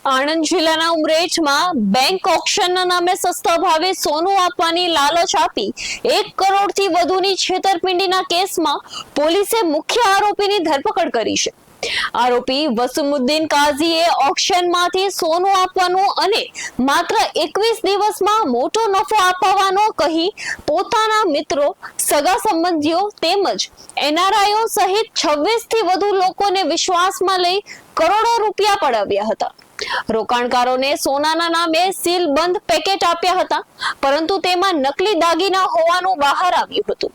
આણંદ જિલ્લાના ઉમરેઠમાં બેંક ઓક્શનના નામે સસ્તા ભાવે સોનું આપવાની લાલચ આપી 1 કરોડથી વધુની છેતરપિંડીના કેસમાં પોલીસે મુખ્ય આરોપીની ધરપકડ કરી છે। આરોપી વસીમુદ્દીન કાઝીએ ઓક્શનમાંથી સોનું આપવાનું અને માત્ર 21 દિવસમાં મોટો નફો અપાવવાનો કહી પોતાના મિત્રો, સગા સંબંધીઓ તેમજ એનઆરઆઈઓ સહિત 26 થી વધુ લોકોને વિશ્વાસમાં લઈ કરોડો રૂપિયા પડાવ્યા હતા। રોકાણકારોને સોનાના નામે સીલબંધ પેકેટ આપ્યા હતા, પરંતુ તેમાં નકલી દાગીના હોવાનું બહાર આવ્યું હતું।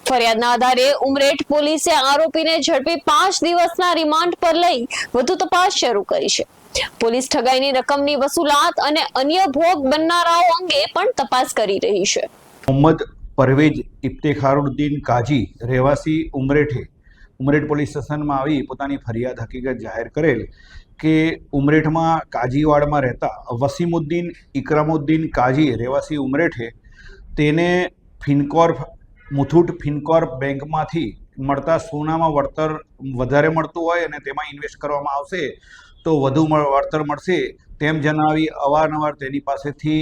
ફરિયાદના આધારે ઉમરેઠ પોલીસે આરોપીને ઝડપી 5 દિવસના રિમાન્ડ પર લઈ વધુ તપાસ શરૂ કરી છે। પોલીસ ઠગાઈની રકમની વસૂલાત અને અન્ય ભોગ બનનારાઓ અંગે પણ તપાસ કરી રહી છે। મોહમ્મદ પરવેજ ઇફ્તેખારુદ્દીન કાજી રહેવાસી ઉમરેઠ પોલીસ સ્ટેશનમાં આવી પોતાની ફરિયાદ હકીકત જાહેર કરેલ કે ઉમરેઠમાં કાજીવાડમાં રહેતા વસીમુદ્દીન ઇકરામુદ્દીન કાજી રહેવાસી ઉમરેઠે તેને મુથુટ ફિનકોર્પ બેંકમાંથી મળતા સોનામાં વળતર વધારે મળતું હોય અને તેમાં ઇન્વેસ્ટ કરવામાં આવશે તો વધુ વળતર મળશે તેમ જણાવી અવારનવાર તેની પાસેથી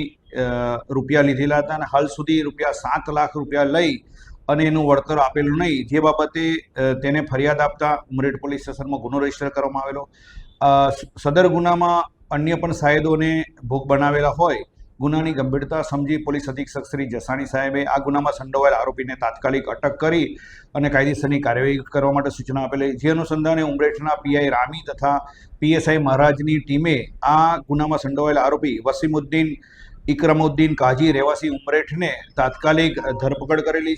રૂપિયા લીધેલા હતા અને હાલ સુધી રૂપિયા 7 લાખ રૂપિયા લઈ અને એનું વળતર આપેલું નહીં, જે બાબતે તેને ફરિયાદ આપતા ઉમરેઠ પોલીસ સ્ટેશનમાં ગુનો રજીસ્ટર કરવામાં આવેલો। સદર ગુનામાં અન્ય પણ સાયદોને ભોગ બનાવેલા હોય ગુનાની ગંભીરતા સમજી પોલીસ અધિક્ષક શ્રી જસાણી સાહેબે આ ગુનામાં સંડોવાયેલ આરોપીને તાત્કાલિક અટક કરી અને કાયદેસરની કાર્યવાહી કરવા માટે સૂચના આપેલી, જે અનુસંધાને ઉમરેઠના પીઆઈ રામી તથા પીએસઆઈ મહારાજની ટીમે આ ગુનામાં સંડોવાયેલ આરોપી વસીમુદ્દીન ઇકરામુદ્દીન કાજી રહેવાસી ઉમરેઠને તાત્કાલિક ધરપકડ કરેલી